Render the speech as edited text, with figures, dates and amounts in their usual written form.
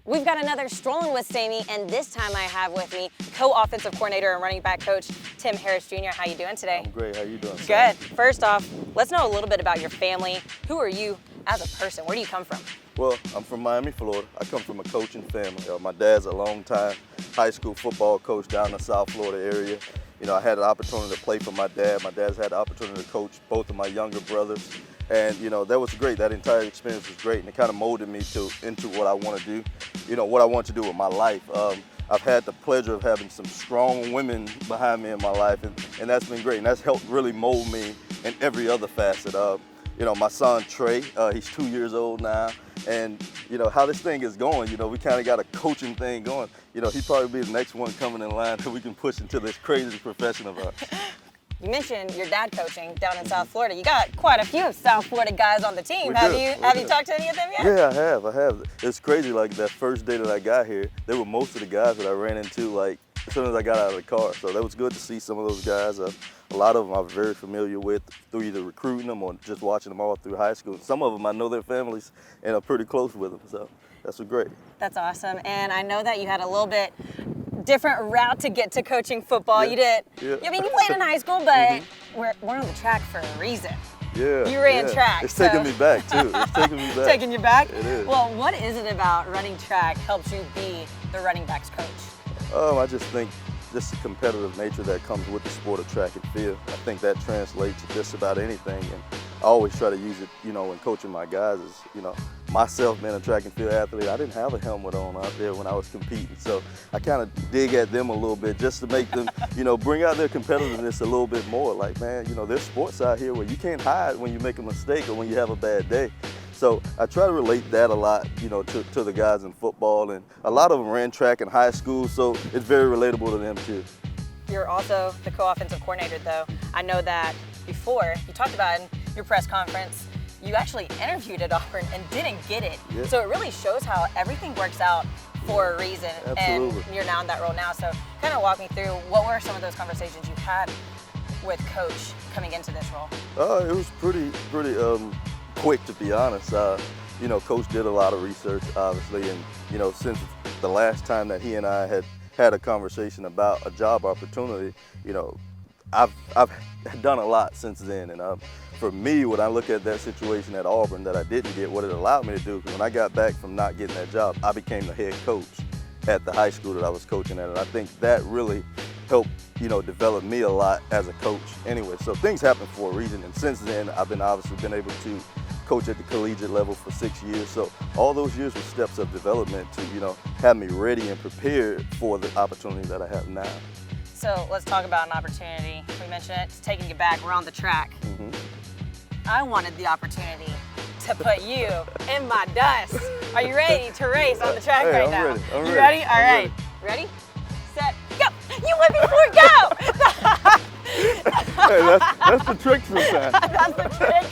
We've got another Strollin with Sami, and this time I have with me co-offensive coordinator and running back coach Tim Harris Jr. How you doing today? I'm great. How you doing? Good. First off, let's know a little bit about your family. Who are you as a person? Where do you come from? Well, I'm from Miami, Florida. I come from a coaching family. My dad's a long-time high school football coach down in the South Florida area. You know, I had the opportunity to play for my dad. My dad's had the opportunity to coach both of my younger brothers. And, you know, that was great. That entire experience was great. And it kind of molded me into what I want to do, you know, what I want to do with my life. I've had the pleasure of having some strong women behind me in my life, and that's been great. And that's helped really mold me in every other facet. You know, my son, Trey, he's 2 years old now. And, you know, how this thing is going, you know, we kind of got a coaching thing going. You know, he'd probably be the next one coming in line that we can push into this crazy profession of ours. You mentioned your dad coaching down in South Florida. You got quite a few South Florida guys on the team. Have you talked to any of them yet? Yeah, I have. It's crazy, like that first day that I got here, they were most of the guys that I ran into, like, as soon as I got out of the car. So that was good to see some of those guys. A lot of them I'm very familiar with through either recruiting them or just watching them all through high school. Some of them I know their families and are pretty close with them, so that's great. That's awesome. And I know that you had a little bit different route to get to coaching football. Yeah. You did. Yeah. I mean, you played in high school, but we're on the track for a reason. Yeah. You ran track. It's taking me back, too. It's taking me back. Taking you back? It is. Well, what is it about running track helps you be the running backs coach? I just think just the competitive nature that comes with the sport of track and field. I think that translates to just about anything. And I always try to use it, you know, when coaching my guys is, you know, myself being a track and field athlete, I didn't have a helmet on out there when I was competing. So I kind of dig at them a little bit just to make them, you know, bring out their competitiveness a little bit more. Like, man, you know, there's sports out here where you can't hide when you make a mistake or when you have a bad day. So I try to relate that a lot, you know, to the guys in football. And a lot of them ran track in high school, so it's very relatable to them too. You're also the co-offensive coordinator, though. I know that before, you talked about in your press conference, you actually interviewed at Auburn and didn't get it. Yeah. So it really shows how everything works out for a reason. Absolutely. And you're now in that role now. So kind of walk me through, what were some of those conversations you had with Coach coming into this role? It was pretty quick, to be honest. You know, Coach did a lot of research, obviously, and, you know, since the last time that he and I had a conversation about a job opportunity, you know, I've done a lot since then. And for me, when I look at that situation at Auburn that I didn't get, what it allowed me to do, because when I got back from not getting that job, I became the head coach at the high school that I was coaching at. And I think that really helped, you know, develop me a lot as a coach anyway. So things happen for a reason. And since then, I've obviously been able to coach at the collegiate level for 6 years. So all those years were steps of development to, you know, have me ready and prepared for the opportunity that I have now. So let's talk about an opportunity. We mentioned it, it's taking you back, we're on the track. I wanted the opportunity to put you in my dust. Are you ready to race on the track Hey, right now? I'm You ready. ready? All right. Ready? Set, go! You went before go! Hey, that's the trick sometimes. That's the trick.